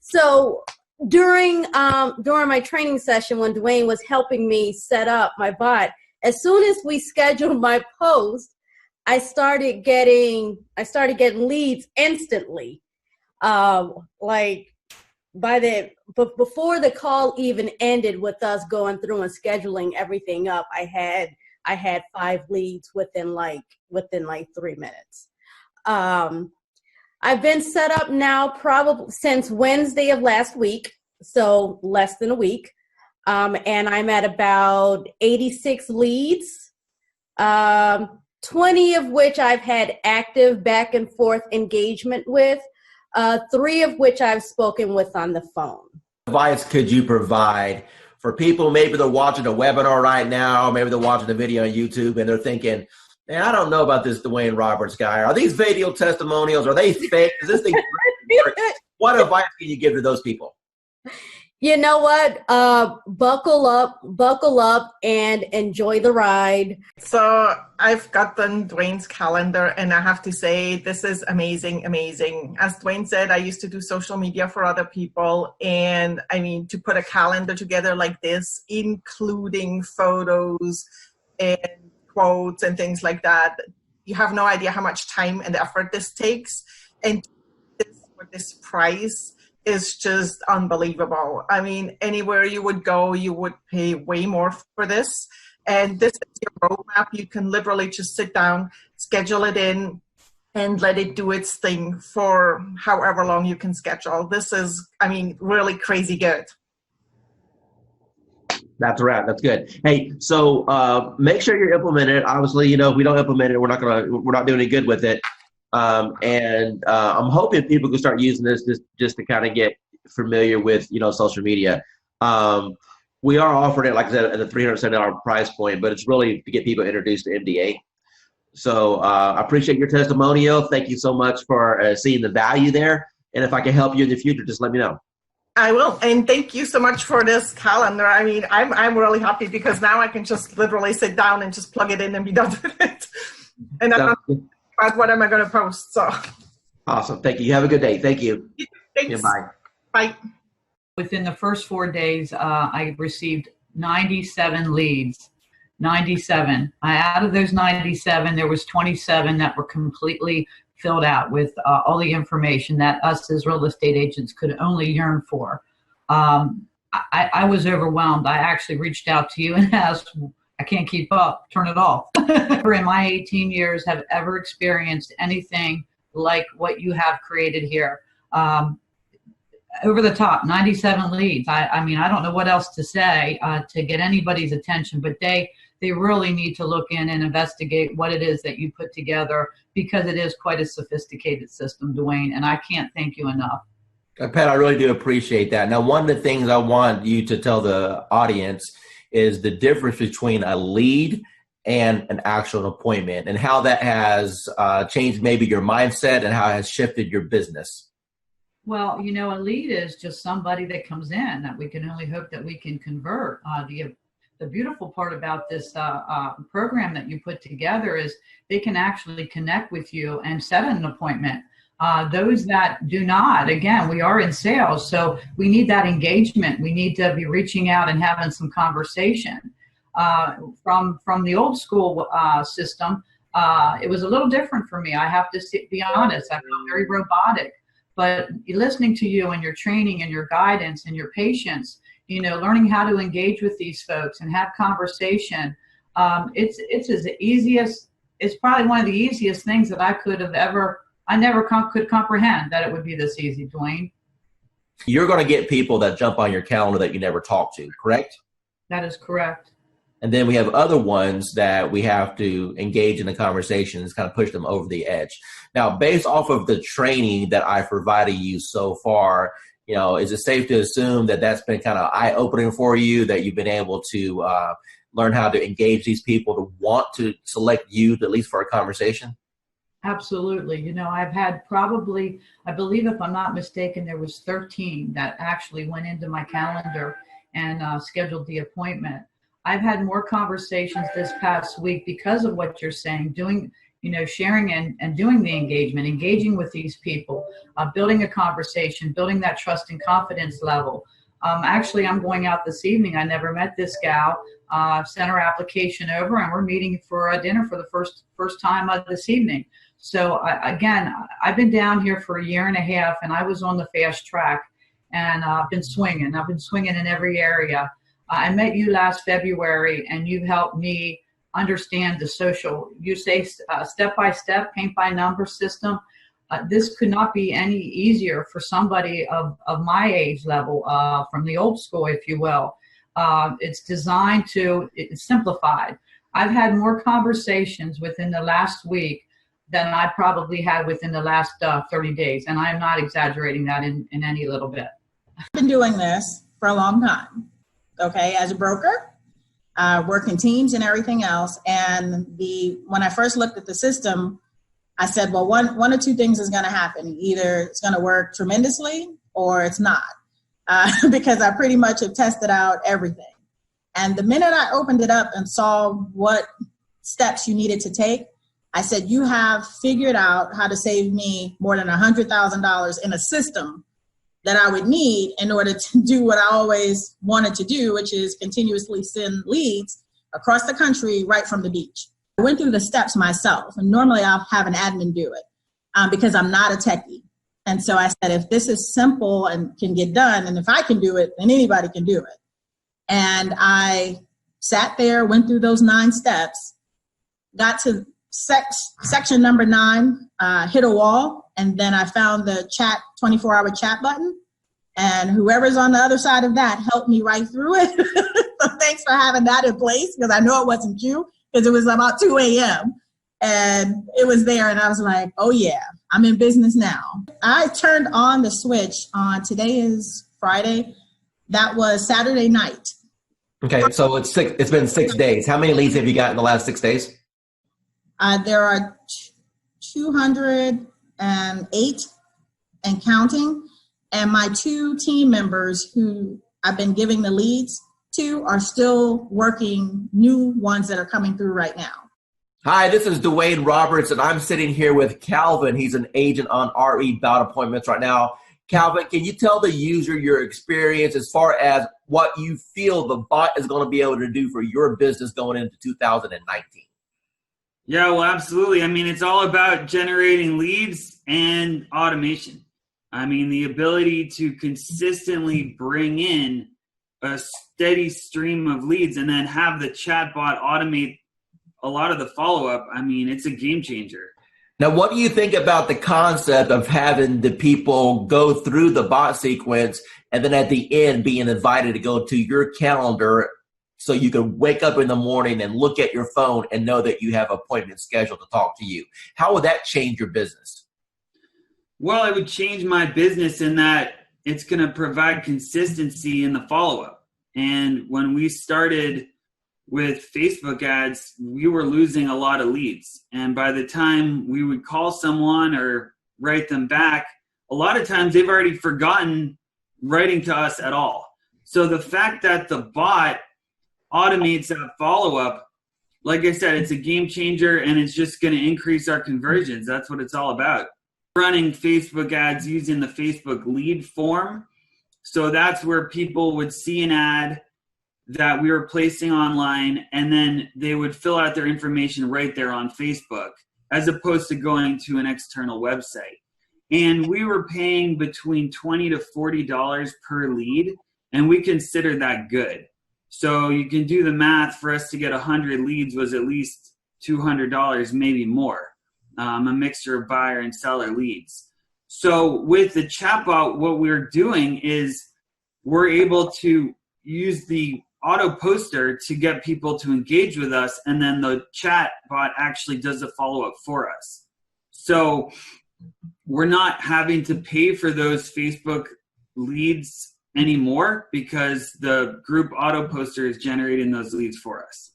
So during my training session when Dwayne was helping me set up my bot, as soon as we scheduled my post, I started getting leads instantly. Before the call even ended with us going through and scheduling everything up, I had 5 leads within 3 minutes. I've been set up now probably since Wednesday of last week, so less than a week. And I'm at about 86 leads, 20 of which I've had active back and forth engagement with, 3 of which I've spoken with on the phone. Advice could you provide for people, maybe they're watching a webinar right now, maybe they're watching the video on YouTube and they're thinking, man, I don't know about this Dwayne Roberts guy. Are these video testimonials? Are they fake? Is this thing What advice can you give to those people? You know what? Buckle up and enjoy the ride. So I've gotten Dwayne's calendar and I have to say, this is amazing, amazing. As Dwayne said, I used to do social media for other people. And I mean, to put a calendar together like this, including photos and quotes and things like that, you have no idea how much time and effort this takes. And for this price is just unbelievable. I mean, anywhere you would go, you would pay way more for this. And this is your roadmap. You can literally just sit down, schedule it in, and let it do its thing for however long you can schedule. This is, I mean, really crazy good. That's right. That's good. Hey, so make sure you're implementing it. Obviously, you know, if we don't implement it, we're not doing any good with it. I'm hoping people can start using this just to kind of get familiar with, you know, social media. We are offering it, like I said, at a $370 price point, but it's really to get people introduced to MDA. So I appreciate your testimonial. Thank you so much for seeing the value there. And if I can help you in the future, just let me know. I will. And thank you so much for this calendar. I mean, I'm really happy because now I can just literally sit down and just plug it in and be done with it. And I'm not about what am I going to post. So awesome. Thank you. You have a good day. Thank you. Thanks. Yeah, bye. Bye. Within the first 4 days, I received 97 leads. 97. Out of those 97, there was 27 that were completely filled out with all the information that us as real estate agents could only yearn for. I was overwhelmed. I actually reached out to you and asked, I can't keep up, turn it off. In my 18 years have ever experienced anything like what you have created here. Over the top, 97 leads. I mean, I don't know what else to say to get anybody's attention, but they really need to look in and investigate what it is that you put together, because it is quite a sophisticated system, Dwayne, and I can't thank you enough. Pat, I really do appreciate that. Now, one of the things I want you to tell the audience is the difference between a lead and an actual appointment, and how that has changed maybe your mindset and how it has shifted your business. Well, you know, a lead is just somebody that comes in that we can only hope that we can convert. The beautiful part about this program that you put together is they can actually connect with you and set an appointment. Those that do not, again, we are in sales, so we need that engagement. We need to be reaching out and having some conversation. From the old school system, it was a little different for me. I have to be honest. I felt very robotic. But listening to you and your training and your guidance and your patience, you know, learning how to engage with these folks and have conversation, it's probably one of the easiest things that I could have ever. I never could comprehend that it would be this easy, Dwayne. You're going to get people that jump on your calendar that you never talk to, correct? That is correct. And then we have other ones that we have to engage in the conversations, kind of push them over the edge. Now, based off of the training that I've provided you so far, you know, is it safe to assume that that's been kind of eye-opening for you, that you've been able to learn how to engage these people to want to select you, at least for a conversation? Absolutely. You know, I've had probably, I believe if I'm not mistaken, there was 13 that actually went into my calendar and scheduled the appointment. I've had more conversations this past week because of what you're saying, doing, you know, sharing and doing the engagement, engaging with these people, building a conversation, building that trust and confidence level. Actually, I'm going out this evening. I never met this gal. Sent her application over, and we're meeting for a dinner for the first time this evening. So again, I've been down here for a year and a half, and I was on the fast track, and I've been swinging. I've been swinging in every area. I met you last February, and you've helped me understand the social, you say step-by-step, paint-by-number system. this could not be any easier for somebody of my age level, from the old school, if you will. It's designed to, it's simplified. I've had more conversations within the last week than I probably had within the last 30 days. And I am not exaggerating that in any little bit. I've been doing this for a long time, okay, as a broker, working teams and everything else. And when I first looked at the system, I said, well, one or two things is going to happen. Either it's going to work tremendously or it's not, because I pretty much have tested out everything. And the minute I opened it up and saw what steps you needed to take, I said, you have figured out how to save me more than $100,000 in a system that I would need in order to do what I always wanted to do, which is continuously send leads across the country right from the beach. I went through the steps myself, and normally I'll have an admin do it because I'm not a techie. And so I said, if this is simple and can get done, and if I can do it, then anybody can do it. And I sat there, went through those 9 steps, got to section number 9, hit a wall, and then I found the 24-hour chat button, and whoever's on the other side of that helped me right through it. So thanks for having that in place, because I know it wasn't you, because it was about 2 a.m. and it was there, and I was like, oh yeah, I'm in business now. I turned on the switch on, today is Friday, that was Saturday night. Okay, so it's been 6 days. How many leads have you got in the last 6 days? There are 208 and counting, and my 2 team members who I've been giving the leads to are still working new ones that are coming through right now. Hi, this is Dwayne Roberts, and I'm sitting here with Calvin. He's an agent on RE Bout Appointments right now. Calvin, can you tell the user your experience as far as what you feel the bot is going to be able to do for your business going into 2019? Yeah, well, absolutely. I mean, it's all about generating leads and automation. I mean, the ability to consistently bring in a steady stream of leads and then have the chatbot automate a lot of the follow-up. I mean, it's a game changer. Now, what do you think about the concept of having the people go through the bot sequence and then at the end being invited to go to your calendar so you can wake up in the morning and look at your phone and know that you have an appointment scheduled to talk to you? How would that change your business? Well, it would change my business in that it's going to provide consistency in the follow-up. And when we started with Facebook ads, we were losing a lot of leads. And by the time we would call someone or write them back, a lot of times they've already forgotten writing to us at all. So the fact that the bot automates that follow-up, like I said, it's a game changer, and it's just going to increase our conversions. That's what it's all about. Running Facebook ads using the Facebook lead form. So that's where people would see an ad that we were placing online, and then they would fill out their information right there on Facebook, as opposed to going to an external website. And we were paying between $20 to $40 per lead, and we considered that good. So you can do the math. For us to get 100 leads was at least $200, maybe more, a mixture of buyer and seller leads. So with the chatbot, what we're doing is we're able to use the auto poster to get people to engage with us, and then the chat bot actually does the follow-up for us. So we're not having to pay for those Facebook leads anymore because the group auto poster is generating those leads for us.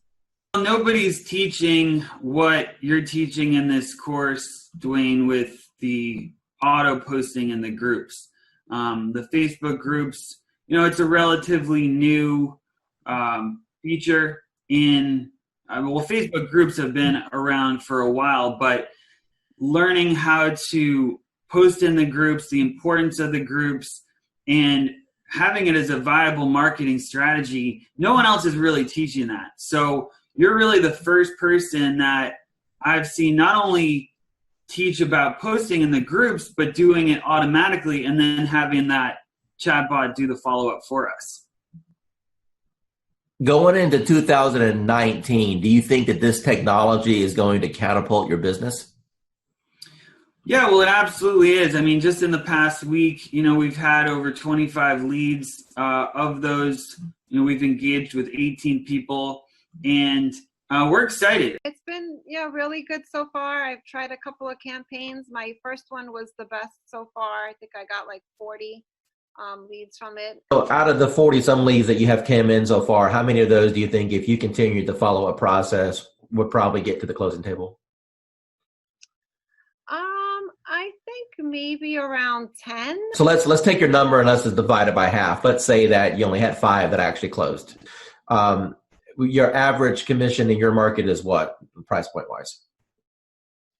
Nobody's teaching what you're teaching in this course, Dwayne, with the auto posting in the groups. The Facebook groups, it's a relatively new feature in, Facebook groups have been around for a while, but learning how to post in the groups, the importance of the groups, and having it as a viable marketing strategy, no one else is really teaching that. So you're really the first person that I've seen not only teach about posting in the groups, but doing it automatically and then having that chatbot do the follow-up for us. Going into 2019, do you think that this technology is going to catapult your business? Yeah, well, it absolutely is. I mean, just in the past week, we've had over 25 leads. Of those, we've engaged with 18 people, and we're excited. It's been really good so far. I've tried a couple of campaigns. My first one was the best so far. I think I got like 40 leads from it. So out of the 40 some leads that you have came in so far, how many of those do you think, if you continued the follow-up process, would probably get to the closing table? I think maybe around 10. So let's take your number and let's just divide it by half. Let's say that you only had 5 that actually closed. Your average commission in your market is what, price point wise?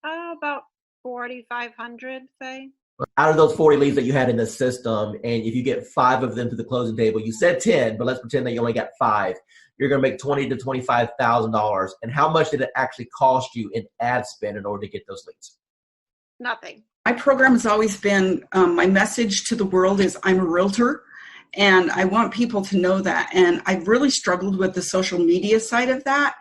About 4,500, say. Out of those 40 leads that you had in the system, and if you get 5 of them to the closing table, you said 10, but let's pretend that you only got 5. You're going to make $20,000 to $25,000. And how much did it actually cost you in ad spend in order to get those leads? Nothing. My program has always been, my message to the world is I'm a realtor, and I want people to know that. And I've really struggled with the social media side of that.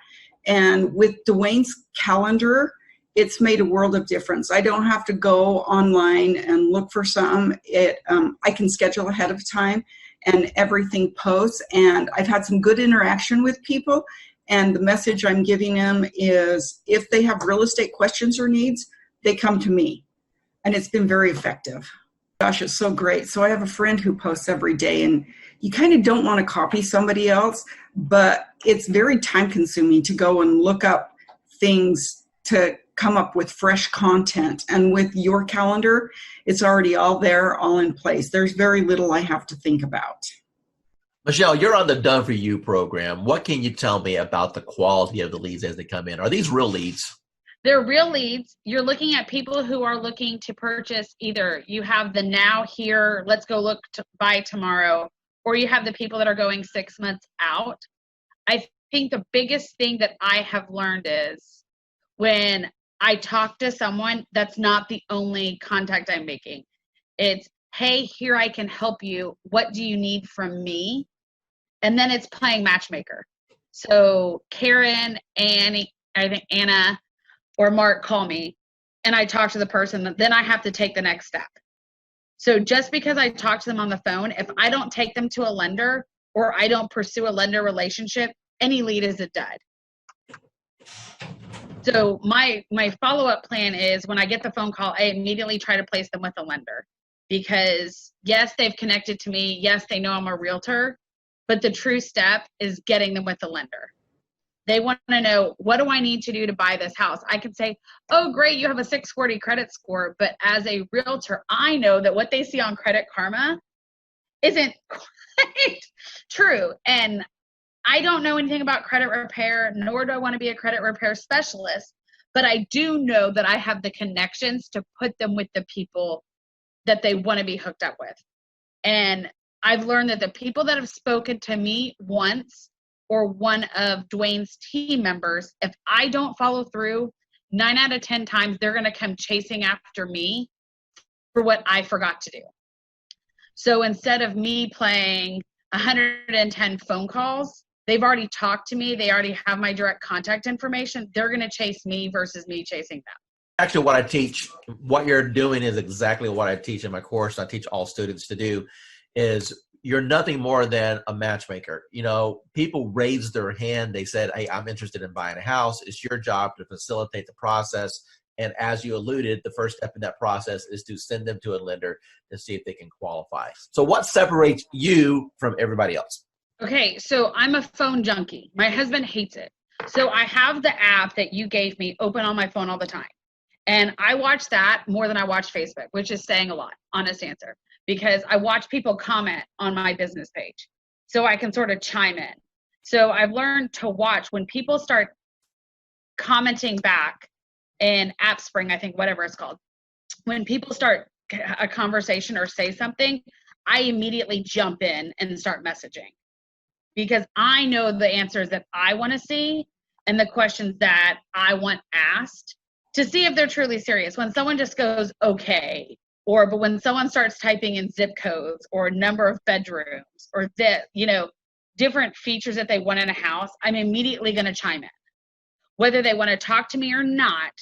And with Dwayne's calendar, it's made a world of difference. I don't have to go online and look for something. I can schedule ahead of time and everything posts. And I've had some good interaction with people. And the message I'm giving them is if they have real estate questions or needs, they come to me. And it's been very effective. Gosh, it's so great. So I have a friend who posts every day, and you kind of don't want to copy somebody else, but it's very time consuming to go and look up things to come up with fresh content. And with your calendar, it's already all there, all in place. There's very little I have to think about. Michelle, you're on the Done For You program. What can you tell me about the quality of the leads as they come in? Are these real leads? They're real leads. You're looking at people who are looking to purchase. Either you have the now, here, let's go look to buy tomorrow, or you have the people that are going 6 months out. I think the biggest thing that I have learned is when I talk to someone, that's not the only contact I'm making. It's, hey, here I can help you. What do you need from me? And then it's playing matchmaker. So Karen, Annie, I think Anna, or Mark call me and I talk to the person, then I have to take the next step. So just because I talk to them on the phone, if I don't take them to a lender or I don't pursue a lender relationship, any lead is a dud. So my follow-up plan is when I get the phone call, I immediately try to place them with a lender, because yes, they've connected to me. Yes, they know I'm a realtor, but the true step is getting them with a lender. They want to know, what do I need to do to buy this house? I can say, oh, great, you have a 640 credit score. But as a realtor, I know that what they see on Credit Karma isn't quite true. And I don't know anything about credit repair, nor do I want to be a credit repair specialist. But I do know that I have the connections to put them with the people that they want to be hooked up with. And I've learned that the people that have spoken to me once, or one of Dwayne's team members, if I don't follow through, 9 out of 10 times, they're going to come chasing after me for what I forgot to do. So instead of me playing 110 phone calls, they've already talked to me. They already have my direct contact information. They're going to chase me versus me chasing them. Actually, what I teach, what you're doing is exactly what I teach in my course. I teach all students to do is you're nothing more than a matchmaker. You know, people raised their hand. They said, hey, I'm interested in buying a house. It's your job to facilitate the process. And as you alluded, the first step in that process is to send them to a lender to see if they can qualify. So what separates you from everybody else? Okay, so I'm a phone junkie. My husband hates it. So I have the app that you gave me open on my phone all the time. And I watch that more than I watch Facebook, which is saying a lot, honest answer, because I watch people comment on my business page so I can sort of chime in. So I've learned to watch when people start commenting back in AppSpring, I think, whatever it's called. When people start a conversation or say something, I immediately jump in and start messaging, because I know the answers that I want to see and the questions that I want asked to see if they're truly serious. When someone just goes, okay, but when someone starts typing in zip codes or number of bedrooms or different features that they want in a house, I'm immediately going to chime in. Whether they want to talk to me or not,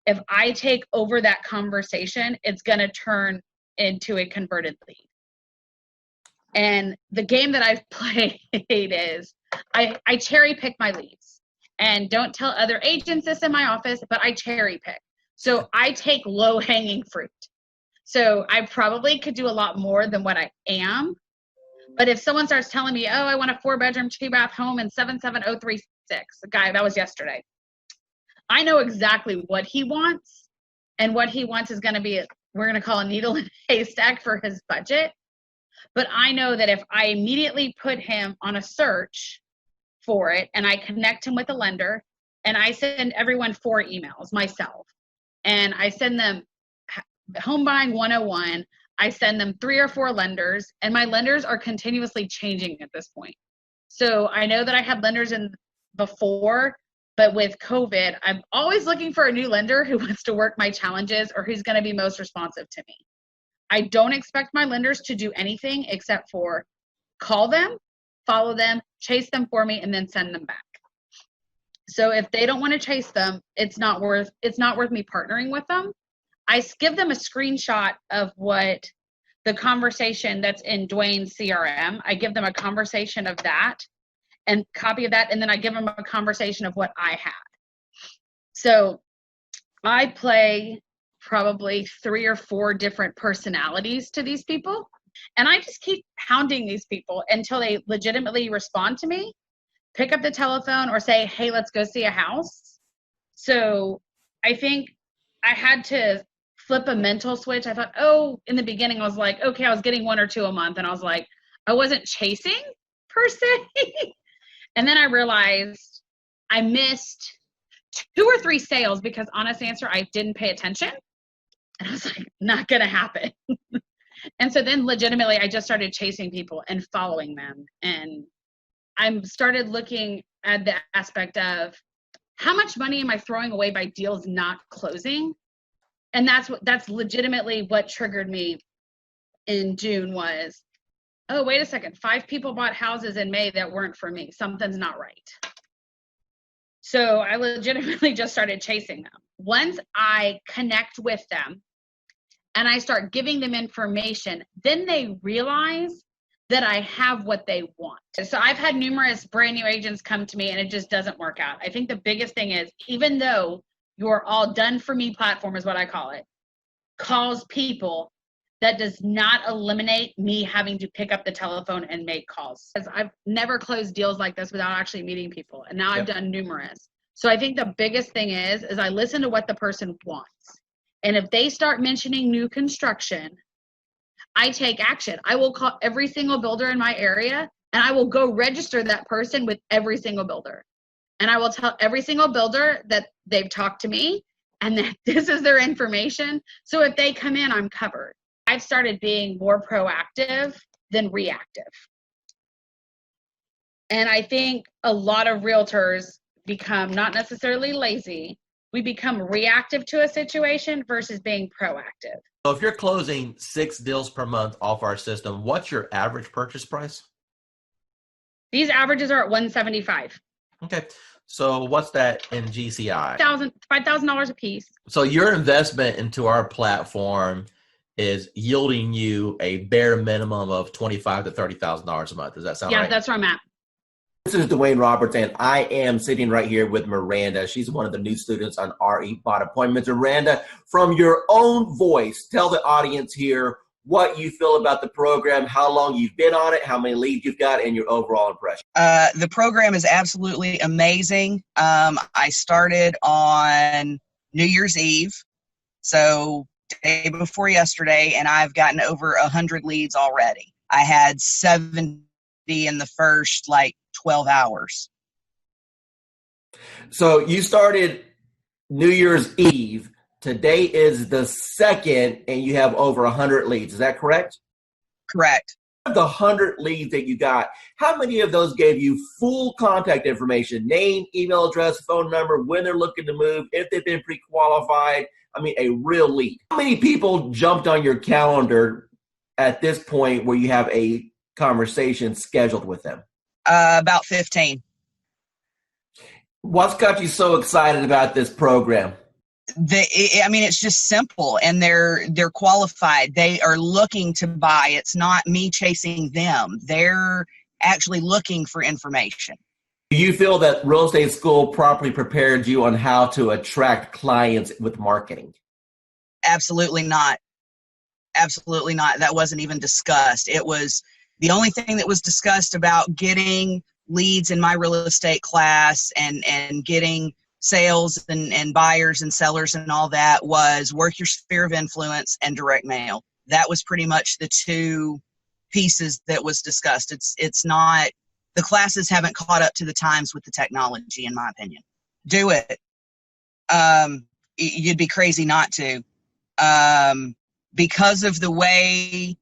if I take over that conversation, it's going to turn into a converted lead. And the game that I've played is I cherry pick my leads, and don't tell other agents this in my office, but I cherry pick. So I take low hanging fruit. So I probably could do a lot more than what I am. But if someone starts telling me, oh, I want a 4-bedroom, 2-bath home in 77036, the guy, that was yesterday. I know exactly what he wants, and what he wants is going to be, we're going to call a needle in a haystack for his budget. But I know that if I immediately put him on a search for it, and I connect him with a lender, and I send everyone 4 emails myself, and I send them Home Buying 101, I send them 3 or 4 lenders, and my lenders are continuously changing at this point. So I know that I had lenders in before, but with COVID, I'm always looking for a new lender who wants to work my challenges or who's going to be most responsive to me. I don't expect my lenders to do anything except for call them, follow them, chase them for me, and then send them back. So if they don't want to chase them, it's not worth me partnering with them. I give them a screenshot of what the conversation that's in Dwayne's CRM. I give them a conversation of that and copy of that, and then I give them a conversation of what I had. So I play probably 3 or 4 different personalities to these people, and I just keep hounding these people until they legitimately respond to me, pick up the telephone, or say, hey, let's go see a house. So I think I had to flip a mental switch. I thought, in the beginning I was like, okay, I was getting 1 or 2 a month, and I was like, I wasn't chasing per se. And then I realized I missed 2 or 3 sales because, honest answer, I didn't pay attention. And I was like, not gonna happen. And so then legitimately I just started chasing people and following them. And I started looking at the aspect of how much money am I throwing away by deals not closing? And that's legitimately what triggered me in June was, oh, wait a second, 5 people bought houses in May that weren't for me. Something's not right. So I legitimately just started chasing them. Once I connect with them and I start giving them information, then they realize that I have what they want. So I've had numerous brand new agents come to me and it just doesn't work out. I think the biggest thing is, even though your all done for me platform is what I call it, calls people, that does not eliminate me having to pick up the telephone and make calls. Because I've never closed deals like this without actually meeting people. And now I've done numerous. So I think the biggest thing is I listen to what the person wants. And if they start mentioning new construction, I take action. I will call every single builder in my area, and I will go register that person with every single builder. And I will tell every single builder that they've talked to me and that this is their information. So if they come in, I'm covered. I've started being more proactive than reactive. And I think a lot of realtors become not necessarily lazy. We become reactive to a situation versus being proactive. So if you're closing 6 deals per month off our system, what's your average purchase price? These averages are at $175. Okay. So what's that in GCI? $5,000 a piece. So your investment into our platform is yielding you a bare minimum of $25,000 to $30,000 a month. Does that sound right? Yeah, that's where I'm at. This is Dwayne Roberts, and I am sitting right here with Miranda. She's one of the new students on RE Bot Appointments. Miranda, from your own voice, tell the audience here what you feel about the program, how long you've been on it, how many leads you've got, and your overall impression. The program is absolutely amazing. I started on New Year's Eve, so day before yesterday, and I've gotten over 100 leads already. I had 70 in the first 12 hours. So you started New Year's Eve. Today is the 2nd, and you have over 100 leads. Is that correct? Correct. Of the 100 leads that you got, how many of those gave you full contact information, name, email address, phone number, when they're looking to move, if they've been pre-qualified? I mean, a real lead. How many people jumped on your calendar at this point where you have a conversation scheduled with them? About 15. What's got you so excited about this program? I mean, it's just simple, and they're qualified. They are looking to buy. It's not me chasing them. They're actually looking for information. Do you feel that real estate school properly prepared you on how to attract clients with marketing? Absolutely not. Absolutely not. That wasn't even discussed. It was the only thing that was discussed about getting leads in my real estate class and getting sales and buyers and sellers and all that was work your sphere of influence and direct mail. That was pretty much the two pieces that was discussed. It's not, the classes haven't caught up to the times with the technology, in my opinion. Do it. You'd be crazy not to. Because of the way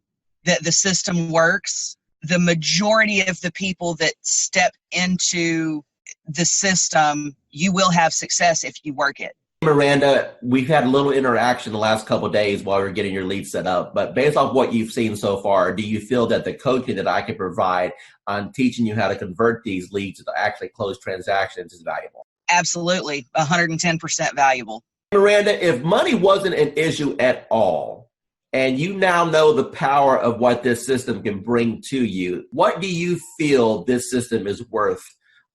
that the system works, the majority of the people that step into the system, you will have success if you work it. Miranda, we've had a little interaction the last couple of days while we're getting your lead set up, but based off what you've seen so far, do you feel that the coaching that I can provide on teaching you how to convert these leads to actually close transactions is valuable? Absolutely, 110% valuable. Miranda, if money wasn't an issue at all, and you now know the power of what this system can bring to you, what do you feel this system is worth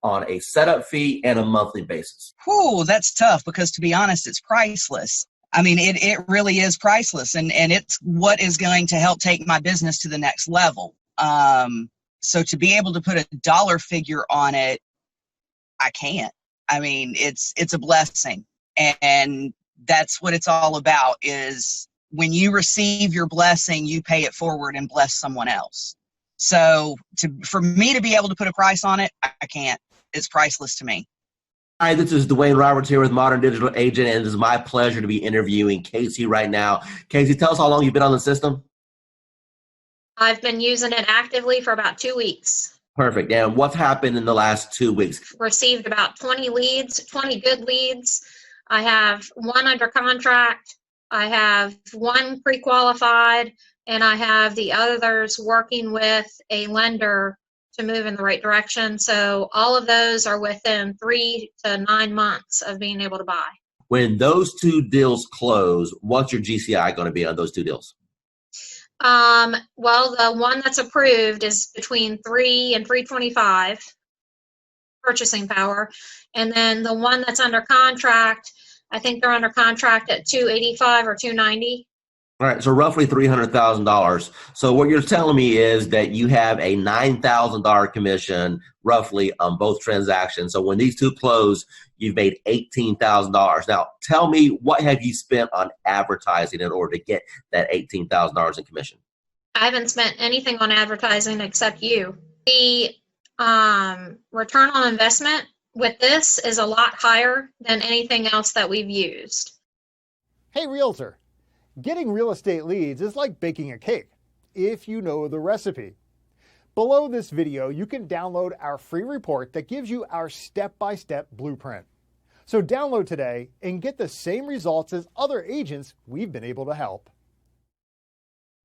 on a setup fee and a monthly basis? Whew, that's tough because, to be honest, it's priceless. I mean, it really is priceless, and it's what is going to help take my business to the next level. So to be able to put a dollar figure on it, I can't. I mean, it's a blessing, and that's what it's all about, is when you receive your blessing, you pay it forward and bless someone else. So for me to be able to put a price on it, I can't. It's priceless to me. Hi, this is Dwayne Roberts here with Modern Digital Agent, and it is my pleasure to be interviewing Casey right now. Casey, tell us how long you've been on the system. I've been using it actively for about 2 weeks. Perfect. And what's happened in the last 2 weeks? Received about 20 leads, 20 good leads. I have one under contract. I have one pre-qualified, and I have the others working with a lender to move in the right direction. So all of those are within 3 to 9 months of being able to buy. When those two deals close, what's your GCI going to be on those two deals? Well, the one that's approved is between 3 and 325 purchasing power. And then the one that's under contract, I think they're under contract at 285 or 290. All right, so roughly $300,000. So what you're telling me is that you have a $9,000 commission roughly on both transactions. So when these two close, you've made $18,000. Now, tell me, what have you spent on advertising in order to get that $18,000 in commission? I haven't spent anything on advertising except you. The return on investment with this is a lot higher than anything else that we've used. Hey, Realtor. Getting real estate leads is like baking a cake, if you know the recipe. Below this video, you can download our free report that gives you our step-by-step blueprint. So download today and get the same results as other agents we've been able to help.